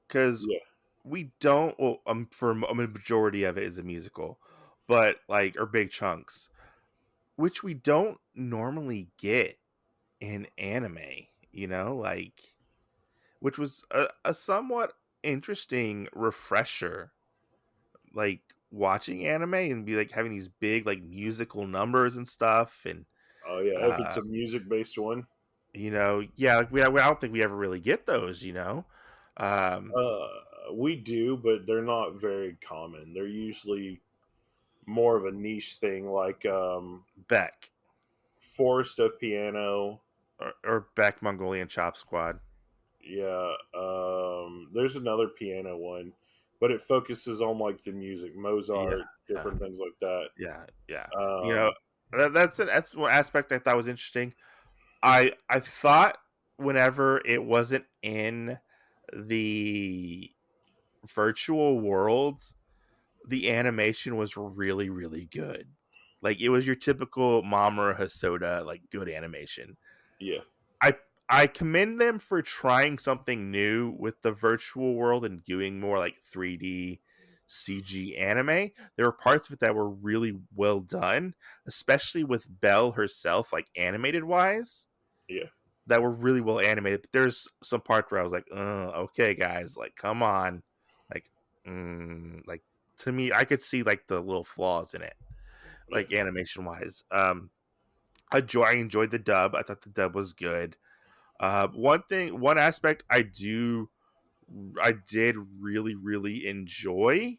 because Yeah. we don't. Well, for a majority of it is a musical, but like or big chunks, which we don't normally get in anime. Like which was a somewhat interesting refresher. Like watching anime and be like having these big like musical numbers and stuff, and Oh yeah. If it's uh, a music based one, yeah, like I don't think we ever really get those. Um, we do, but they're not very common. They're usually more of a niche thing, like Beck Forest of Piano. or Beck Mongolian Chop Squad. Yeah, there's another piano one, but it focuses on like the music, Yeah, Mozart, yeah, different things like that. yeah. You know, Um, that's one aspect I thought was interesting. I thought whenever it wasn't in the virtual world, the animation was really, really good. Like it was your typical Mamoru Hosoda, like good animation. yeah, I I commend them for trying something new with the virtual world and doing more like 3D CG anime. There were parts of it that were really well done, especially with Belle herself, like animated wise, yeah, that were really well animated. But there's some part where I was like, okay, guys, like, come on, like, like to me, I could see like the little flaws in it, yeah. like animation wise. I enjoyed the dub. I thought the dub was good. One aspect I did really, really enjoy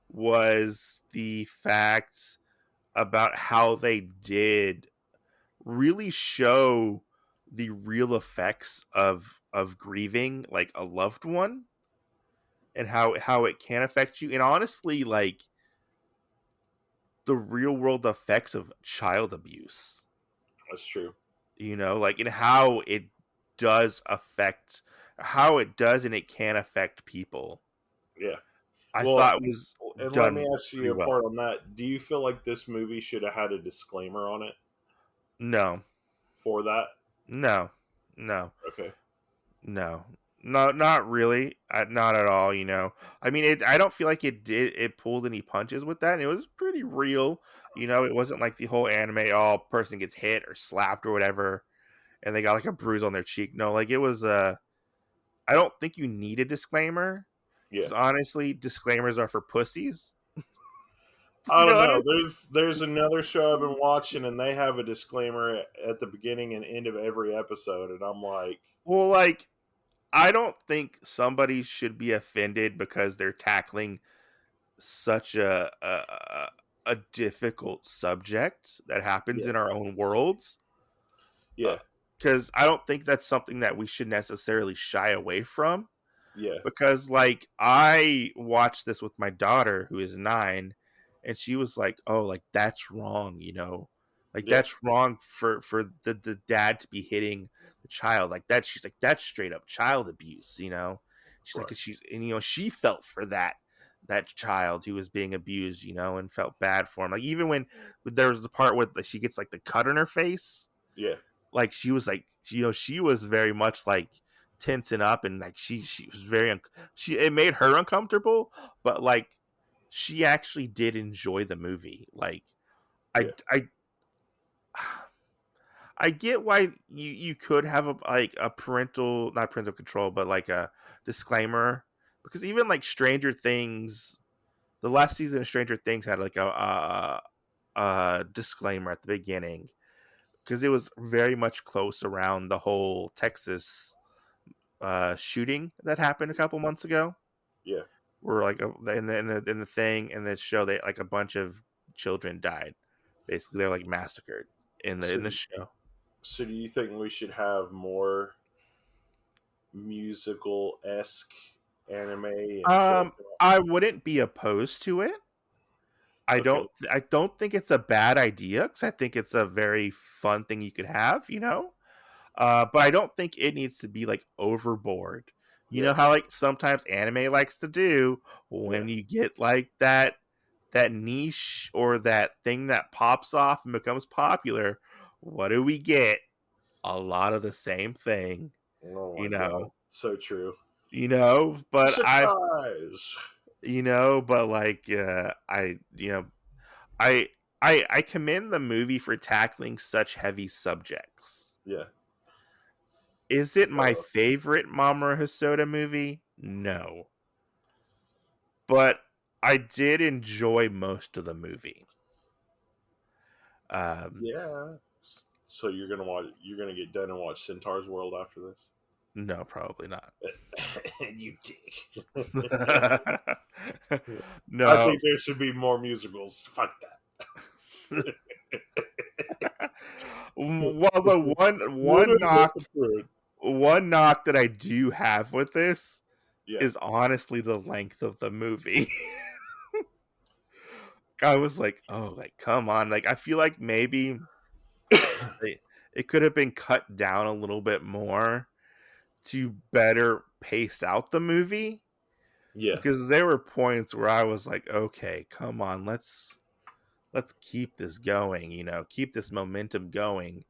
was the fact about how they did really show the real effects of grieving like a loved one and how it can affect you, and honestly like the real world effects of child abuse, That's true. like and how it does affect how it does and it can affect people. Yeah. I Well, thought was and let me done ask pretty you a well. part on that. Do you feel like this movie should have had a disclaimer on it No, for that? no, no, Okay. no, no, not really. Not at all. I mean, I don't feel like it pulled any punches with that. And it was pretty real. It wasn't like the whole anime, oh, person gets hit or slapped or whatever, and they got like a bruise on their cheek. No, like it was. I don't think you need a disclaimer Yeah. because honestly, disclaimers are for pussies. I You know don't what I know. mean? There's another show I've been watching, and they have a disclaimer at the beginning and end of every episode, and I'm like, Well, like I don't think somebody should be offended because they're tackling such a difficult subject that happens yeah, in our own worlds. yeah, Because I don't think that's something that we should necessarily shy away from. yeah, Because like I watched this with my daughter who is 9, and she was like, "Oh, like that's wrong," like yeah. that's wrong for the dad to be hitting the child like that. She's like, "That's straight up child abuse." She's like, Right. she felt for that child who was being abused, and felt bad for him. Like even when there was the part where she gets like the cut on her face, Yeah, like she was like she was very much like tensing up, and like she was she it made her uncomfortable, but like she actually did enjoy the movie. Like yeah, I I get why you could have a parental, not parental control, but like a disclaimer, because even like Stranger Things, the last season of Stranger Things had like a disclaimer at the beginning because it was very much close around the whole Texas shooting that happened a couple months ago, yeah. where like in the thing in the show, they like a bunch of children died. Basically, they're like massacred in the So, in the show. so do you think we should have more musical esque anime and shows? I wouldn't be opposed to it. Okay. I don't think it's a bad idea because I think it's a very fun thing you could have. But I don't think it needs to be like overboard. You Yeah, know how like sometimes anime likes to do yeah. when you get like that niche or that thing that pops off and becomes popular. What do we get? A lot of the same thing, Oh you my god, know. so true. But Surprise. but like I I commend the movie for tackling such heavy subjects. Yeah. Is it my Uh, favorite Mamoru Hosoda movie? No. But I did enjoy most of the movie. Um, yeah. So you're gonna watch. You're gonna get done and watch Centaur's World after this. No, probably not. You dick. I No. think there should be more musicals. Fuck that. Well, the Woulda, one knock that I do have with this yeah, is honestly the length of the movie. I was like, oh, like come on, like I feel like maybe it could have been cut down a little bit more to better pace out the movie, yeah, because there were points where I was like, okay, come on, let's keep this going, keep this momentum going.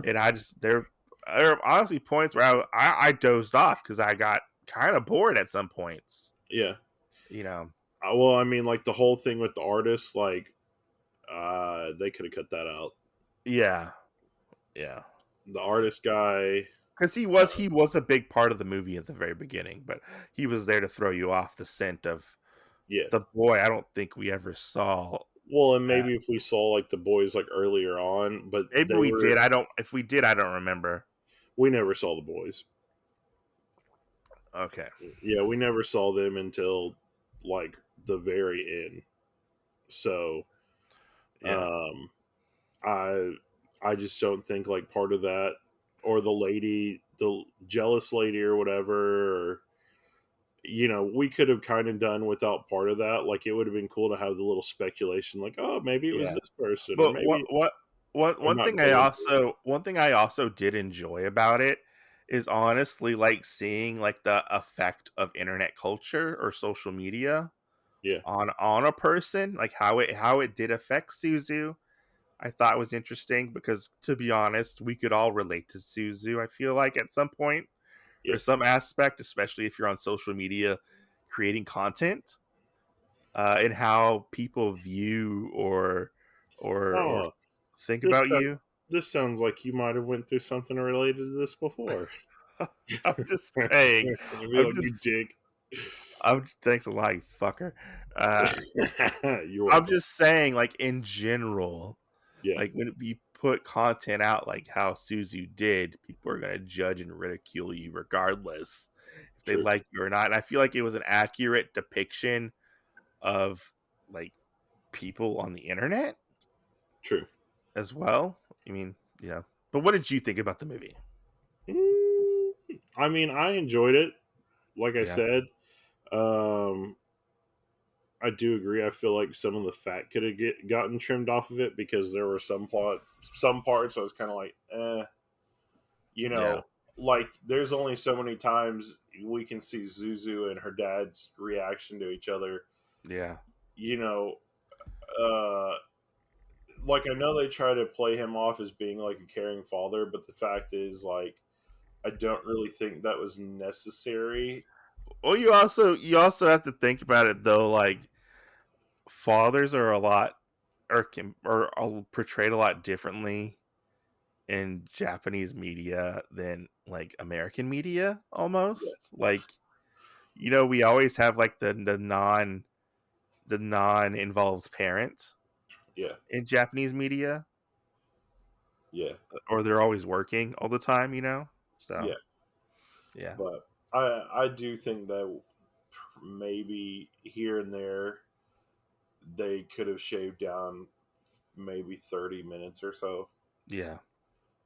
And there are honestly points where I dozed off because I got kind of bored at some points. yeah. You know, Well, I mean, like the whole thing with the artist, like, they could have cut that out. yeah, yeah, The artist guy, because he was a big part of the movie at the very beginning, but he was there to throw you off the scent of yeah. the boy. I don't think we ever saw. Well, and maybe if we saw like the boys like earlier on, but Maybe they we were, did. I don't. If we did, I don't remember. we never saw the boys. Okay. Yeah, we never saw them until like the very end. So, Yeah. I I just don't think like part of that, or the lady, the jealous lady or whatever, or we could have kind of done without part of that. Like it would have been cool to have the little speculation, like, oh, maybe it was Yeah. this person, or But maybe or one not thing go into it. one thing I also did enjoy about it is honestly like seeing like the effect of internet culture or social media Yeah, on a person, like how it did affect Suzu. I thought was interesting because, to be honest, we could all relate to Suzu, I feel like, at some point yeah. or some aspect, especially if you're on social media creating content, and how people view or Oh, think this about you. this sounds like you might have went through something related to this before. I'm just saying. Be I'm like, you just. dick. Thanks a lot, you fucker. Uh, You're I'm welcome. just saying, like in general, Yeah, like when we put content out like how Suzu did, people are gonna judge and ridicule you regardless if they true, like you or not. And I feel like it was an accurate depiction of like people on the internet true. as well. I mean, But what did you think about the movie? Mm, I mean, I enjoyed it. Like I Yeah, said, um, I do agree. I feel like some of the fat could have gotten trimmed off of it because there were some parts I was kind of like, you yeah, know, like there's only so many times we can see Zuzu and her dad's reaction to each other. yeah, You know, uh, like I know they try to play him off as being like a caring father, but the fact is, like, I don't really think that was necessary. Well, you also have to think about it though. Like fathers are a lot are portrayed a lot differently in Japanese media than like American media Yeah, almost. Like, we always have like the non involved parent yeah, in Japanese media, yeah, or they're always working all the time. So yeah. yeah. But I do think that maybe here and there they could have shaved down maybe 30 minutes or so. Yeah.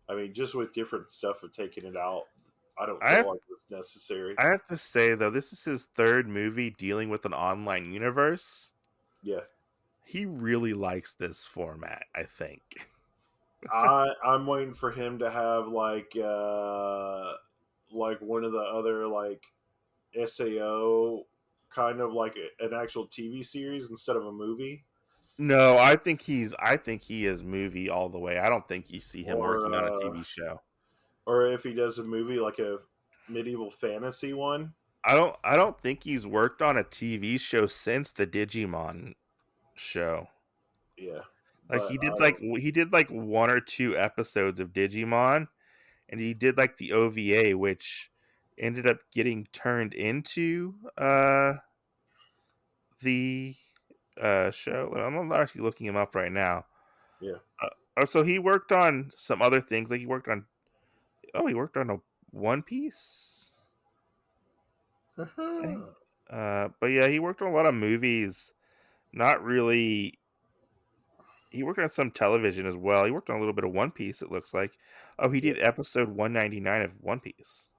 I mean, just with different stuff of taking it out, I don't I feel have like it's necessary. I have to say though, this is his third movie dealing with an online universe. Yeah. He really likes this format, I think. I'm waiting for him to have like one of the other like SAO kind of like an actual TV series instead of a movie, No, I think he is movie all the way. I don't think you see him or working on a TV show. or if he does a movie like a medieval fantasy one. I don't think he's worked on a TV show since the Digimon show. Yeah, Like but he did like one or two episodes of Digimon, and he did like the OVA, which ended up getting turned into the show. I'm actually looking him up right now. yeah, So he worked on some other things. Like he worked on a One Piece. thing. But yeah, he worked on a lot of movies. Not really. He worked on some television as well. He worked on a little bit of One Piece. It looks like. Oh, he Yeah, did episode 199 of One Piece,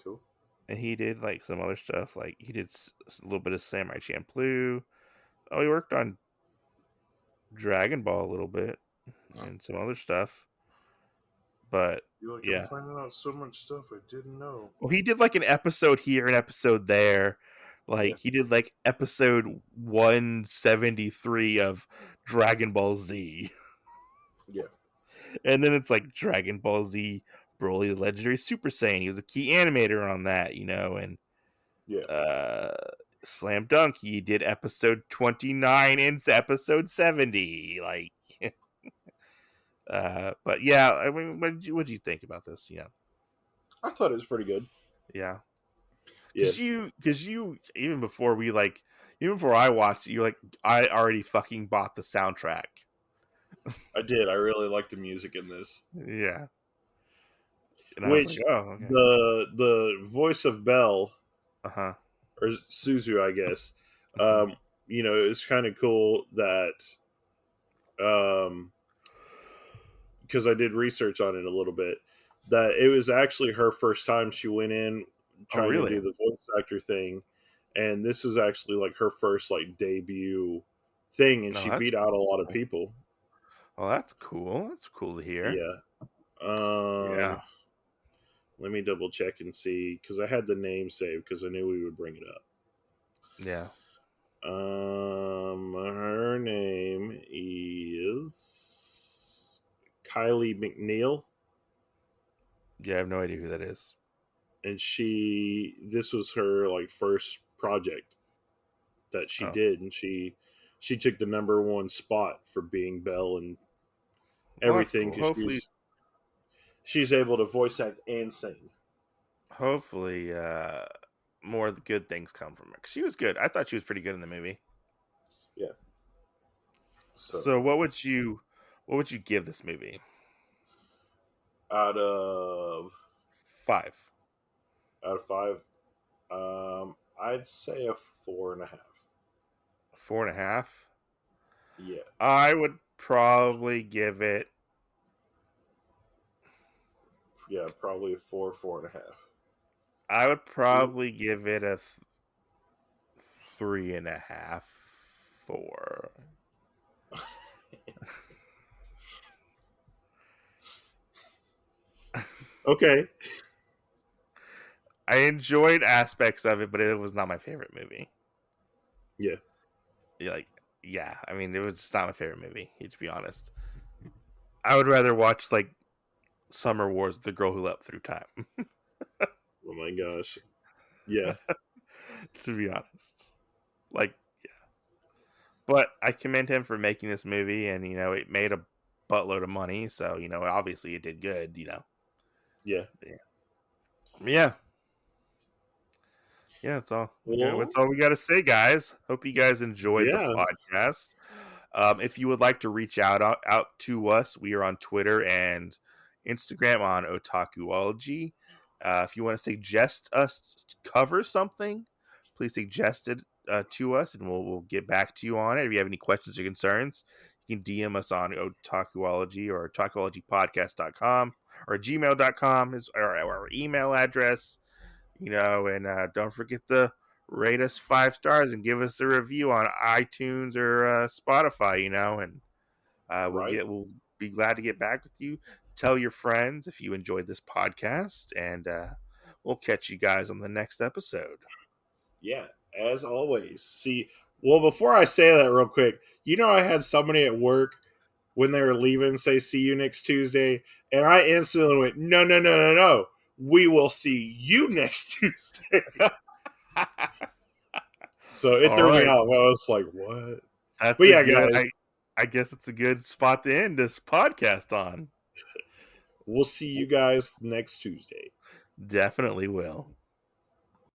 cool. and he did like some other stuff. Like he did a little bit of Samurai Champloo. Oh, he worked on Dragon Ball a little bit and some other stuff. But You're like, I'm yeah, finding out so much stuff I didn't know. well, he did like an episode here, an episode there. Yeah, Like he did like episode 173 of Dragon Ball Z. yeah, And then it's like Dragon Ball Z Broly the Legendary Super Saiyan. He was a key animator on that, and yeah. Slam Dunk, he did episode 29 and episode 70. Like but yeah, I mean what'd you think about this, I thought it was pretty good. Yeah. Yeah, Cause you even before I watched it, you're like, I already fucking bought the soundtrack. I did. I really liked the music in this. Yeah. And I was Which like, oh, okay. the voice of Belle Uh-huh. or Suzu, I guess. Mhm. It's kind of cool that because I did research on it a little bit, that it was actually her first time she went in Oh, trying to really? do the voice actor thing, and this is actually like her first like debut thing, and No, she that's beat out a lot of cool. people. Oh, that's cool. That's cool to hear. Yeah. Yeah. Let me double check and see because I had the name saved because I knew we would bring it up. Yeah. Her name is Kylie McNeil, Yeah, I have no idea who that is. and this was her like first project that she Oh. did, and she took the #1 spot for being Belle and Well, that's everything cool. because she's able to voice act and sing. Hopefully, more of the good things come from her. 'Cause she was good. I thought she was pretty good in the movie. Yeah. So So what would you give this movie? out of 5. 5, I'd say a 4.5. 4.5. Yeah. I would probably give it. Yeah, probably a 4.5. I would probably give it a 3.5, 4. Okay. I enjoyed aspects of it, but it was not my favorite movie. Yeah. Yeah, I mean, it was just not my favorite movie, to be honest. I would rather watch, like, Summer Wars, The Girl Who Leapt Through Time, Oh my gosh. Yeah. to be honest. Like, yeah. But I commend him for making this movie, and, it made a buttload of money, so, obviously it did good, Yeah. Yeah. Yeah. Yeah, that's all. Okay, Well, that's all we got to say, guys. Hope you guys enjoyed the yeah. podcast. If you would like to reach out to us, we are on Twitter and Instagram on Otakuology. If you want to suggest us to cover something, please suggest it to us, and we'll get back to you on it. If you have any questions or concerns, you can DM us on Otakuology or otakuologypodcast.com or gmail.com is our email address. And don't forget to rate us 5 stars and give us a review on iTunes or Spotify. And Right. we'll be glad to get back with you. Tell your friends if you enjoyed this podcast, and we'll catch you guys on the next episode. Yeah. As always. See, well, before I say that real quick, I had somebody at work when they were leaving say, see you next Tuesday. And I instantly went, no, no, no, no, no. We will see you next Tuesday. So it All threw me right, off. I was like, what? that's But a yeah, good. guys, I guess it's a good spot to end this podcast on. we'll see you guys next Tuesday. Definitely will.